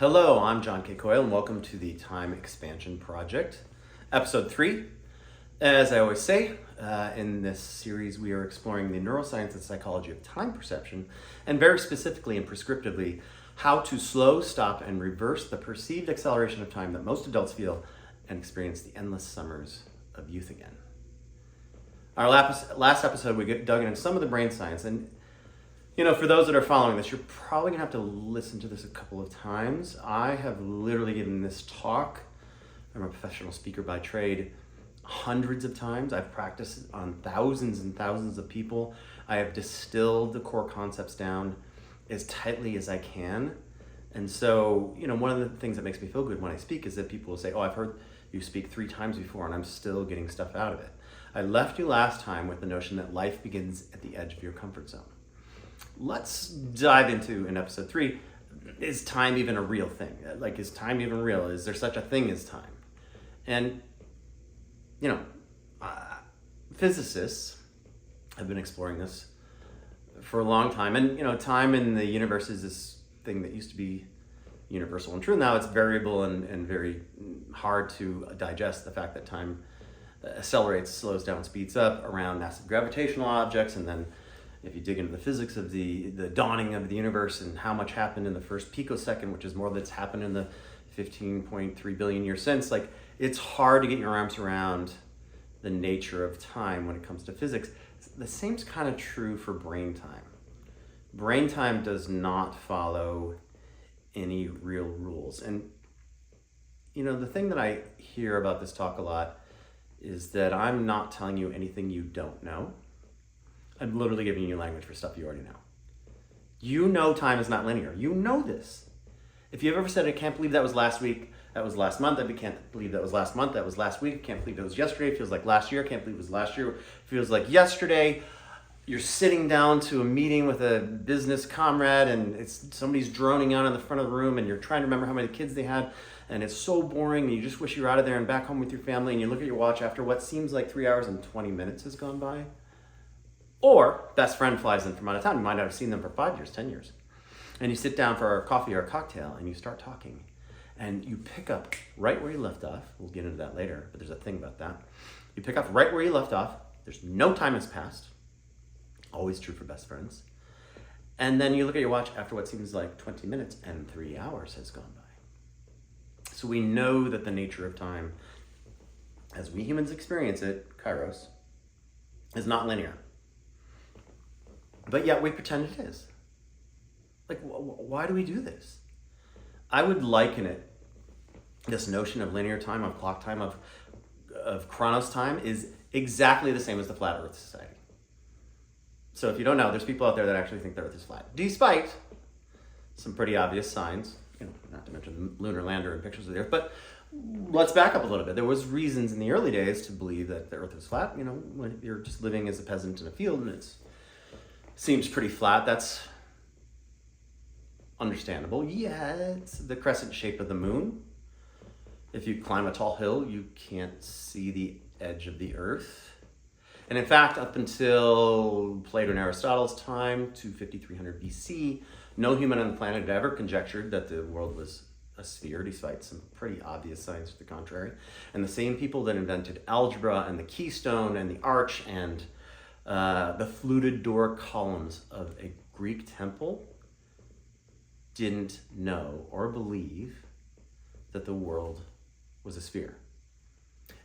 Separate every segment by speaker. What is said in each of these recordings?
Speaker 1: Hello, I'm John K. Coyle, and welcome to the Time Expansion Project, Episode 3. As I always say, in this series we are exploring the neuroscience and psychology of time perception, and very specifically and prescriptively, how to slow, stop, and reverse the perceived acceleration of time that most adults feel and experience the endless summers of youth again. Our last episode, we dug into some of the brain science, and for those that are following this, you're probably gonna have to listen to this a couple of times. I have literally given this talk. I'm a professional speaker by trade hundreds of times. I've practiced on thousands and thousands of people. I have distilled the core concepts down as tightly as I can. And so, one of the things that makes me feel good when I speak is that people will say, oh, I've heard you speak 3 times before and I'm still getting stuff out of it. I left you last time with the notion that life begins at the edge of your comfort zone. Let's dive into, in episode 3, is time even a real thing? Like, is time even real? Is there such a thing as time? And, physicists have been exploring this for a long time. And, time in the universe is this thing that used to be universal and true. Now it's variable and very hard to digest the fact that time accelerates, slows down, speeds up around massive gravitational objects, and then if you dig into the physics of the dawning of the universe and how much happened in the first picosecond, which is more that's happened in the 15.3 billion years since, it's hard to get your arms around the nature of time when it comes to physics. The same's kind of true for brain time. Brain time does not follow any real rules. And, the thing that I hear about this talk a lot is that I'm not telling you anything you don't know. I'm literally giving you language for stuff you already know. Time is not linear. You know this. If you've ever said, I can't believe that was last week, that was last month, I can't believe that was last month, that was last week, I can't believe it was yesterday, it feels like last year, I can't believe it was last year, it feels like yesterday, you're sitting down to a meeting with a business comrade and somebody's droning on in the front of the room and you're trying to remember how many kids they had and it's so boring and you just wish you were out of there and back home with your family and you look at your watch after what seems like 3 hours and 20 minutes has gone by. Or best friend flies in from out of town. You might not have seen them for 5 years, 10 years. And you sit down for a coffee or a cocktail and you start talking. And you pick up right where you left off. We'll get into that later, but there's a thing about that. You pick up right where you left off. There's no time has passed. Always true for best friends. And then you look at your watch after what seems like 20 minutes and 3 hours has gone by. So we know that the nature of time, as we humans experience it, kairos, is not linear. But yet we pretend it is. Why do we do this? I would liken it, this notion of linear time, of clock time, of chronos time is exactly the same as the Flat Earth Society. So if you don't know, there's people out there that actually think the Earth is flat, despite some pretty obvious signs, not to mention the lunar lander and pictures of the Earth, but let's back up a little bit. There was reasons in the early days to believe that the Earth was flat, when you're just living as a peasant in a field and it seems pretty flat. That's understandable. Yeah, it's the crescent shape of the moon. If you climb a tall hill, you can't see the edge of the Earth. And in fact, up until Plato and Aristotle's time, 5300 BC, no human on the planet had ever conjectured that the world was a sphere, despite some pretty obvious signs to the contrary. And the same people that invented algebra and the keystone and the arch and the fluted door columns of a Greek temple didn't know or believe that the world was a sphere.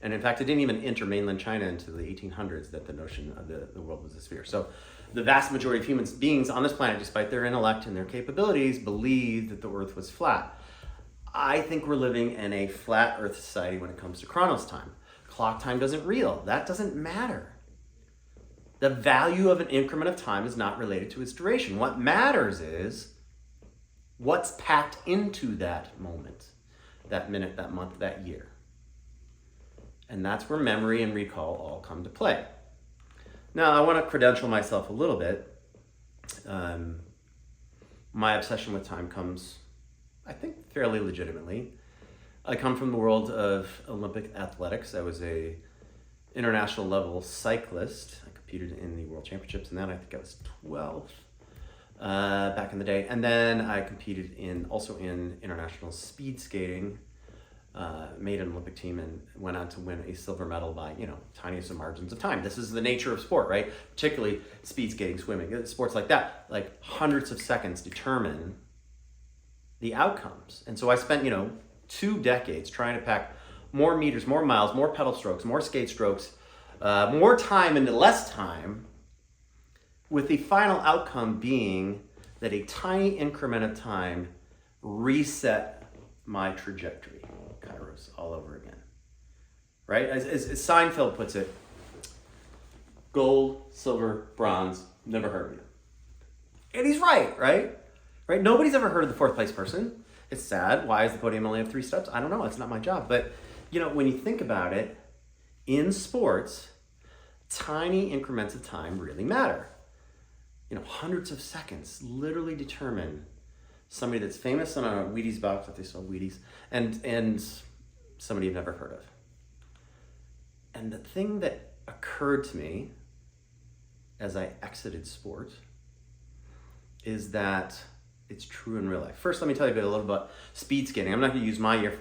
Speaker 1: And in fact, it didn't even enter mainland China until the 1800s that the notion of the world was a sphere. So the vast majority of human beings on this planet, despite their intellect and their capabilities, believed that the Earth was flat. I think we're living in a flat Earth society when it comes to chronos time. Clock time doesn't real. That doesn't matter. The value of an increment of time is not related to its duration. What matters is what's packed into that moment, that minute, that month, that year. And that's where memory and recall all come to play. Now, I want to credential myself a little bit. My obsession with time comes, I think, fairly legitimately. I come from the world of Olympic athletics. I was a international level cyclist. I competed in the World Championships, and then I think I was 12. back in the day. And then I competed also in international speed skating, made an Olympic team and went on to win a silver medal by, tiniest of margins of time. This is the nature of sport, right? Particularly speed skating, swimming, sports like that, like hundreds of seconds determine the outcomes. And so I spent, 2 decades trying to pack more meters, more miles, more pedal strokes, more skate strokes, more time into less time, with the final outcome being that a tiny increment of time reset my trajectory, kairos, all over again. Right? As Seinfeld puts it, gold, silver, bronze, never heard of you. And he's right? Right? Nobody's ever heard of the 4th place person. It's sad. Why does the podium only have 3 steps? I don't know. It's not my job. But, when you think about it, in sports, tiny increments of time really matter. Hundreds of seconds literally determine somebody that's famous on a Wheaties box, if they sell Wheaties, and somebody you've never heard of. And the thing that occurred to me as I exited sport is that it's true in real life. First, let me tell you a little bit about speed skating. I'm not going to use my year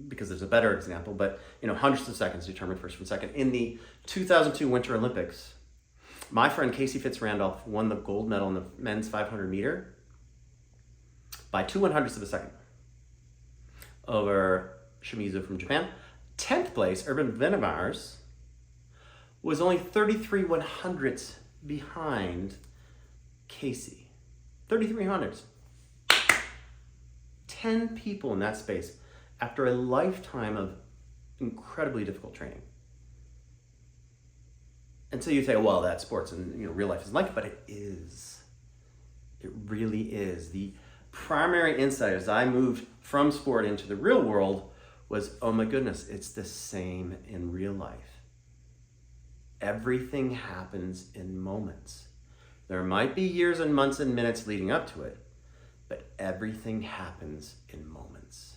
Speaker 1: because there's a better example, but hundreds of seconds determine first from second. In the 2002 Winter Olympics, my friend Casey Fitz-Randolph won the gold medal in the men's 500 meter by 2/100ths of a second over Shimizu from Japan. 10th place, Urban Venemars, was only 33/100ths behind Casey. 33/100ths. 10 people in that space after a lifetime of incredibly difficult training. And so you say, well, that's sports and real life isn't like it, but it is. It really is. The primary insight as I moved from sport into the real world was, oh my goodness, it's the same in real life. Everything happens in moments. There might be years and months and minutes leading up to it, but everything happens in moments.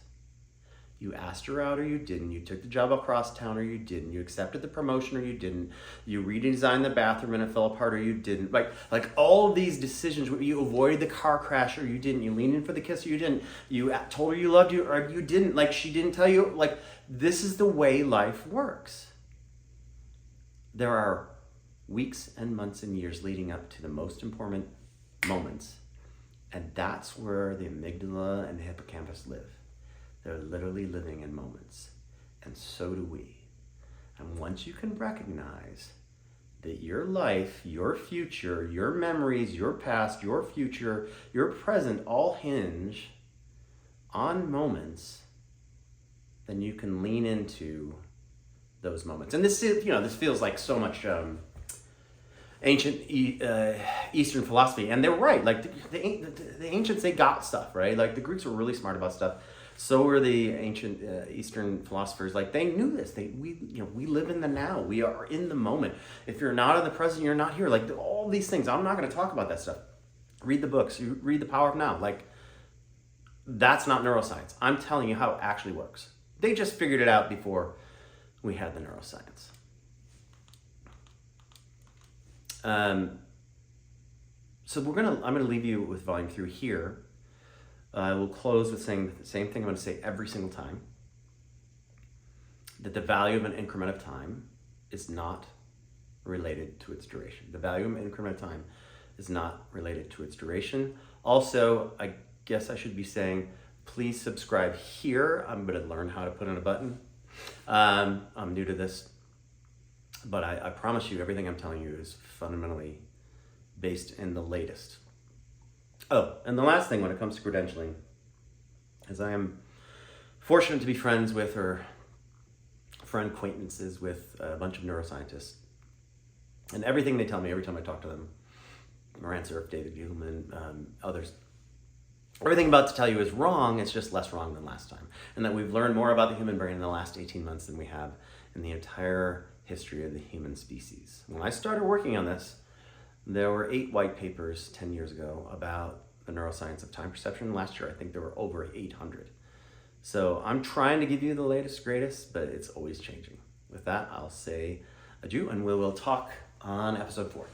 Speaker 1: You asked her out or you didn't. You took the job across town or you didn't. You accepted the promotion or you didn't. You redesigned the bathroom and it fell apart or you didn't. Like all of these decisions, you avoided the car crash or you didn't. You leaned in for the kiss or you didn't. You told her you loved you or you didn't. Like she didn't tell you. Like this is the way life works. There are weeks and months and years leading up to the most important moments. And that's where the amygdala and the hippocampus live. They're literally living in moments, and so do we. And once you can recognize that your life, your future, your memories, your past, your future, your present all hinge on moments, then you can lean into those moments. And this feels like so much ancient Eastern philosophy, and they're right. Like the ancients, they got stuff right. Like the Greeks were really smart about stuff. So were the ancient Eastern philosophers. Like they knew this. We live in the now. We are in the moment. If you're not in the present, you're not here. Like all these things. I'm not going to talk about that stuff. Read the books. You read The Power of Now. Like that's not neuroscience. I'm telling you how it actually works. They just figured it out before we had the neuroscience. So I'm gonna leave you with volume 3 here. I will close with saying the same thing I'm going to say every single time. That the value of an increment of time is not related to its duration. The value of an increment of time is not related to its duration. Also, I guess I should be saying, please subscribe here. I'm going to learn how to put in a button. I'm new to this, but I promise you everything I'm telling you is fundamentally based in the latest. Oh, and the last thing when it comes to credentialing is I am fortunate to be friends with or friend acquaintances with a bunch of neuroscientists. And everything they tell me every time I talk to them, Moran Cerf, David Gilman, others, everything I'm about to tell you is wrong. It's just less wrong than last time. And that we've learned more about the human brain in the last 18 months than we have in the entire history of the human species. When I started working on this, there were 8 white papers 10 years ago about the neuroscience of time perception. Last year, I think there were over 800. So I'm trying to give you the latest, greatest, but it's always changing. With that, I'll say adieu, and we will talk on episode 4.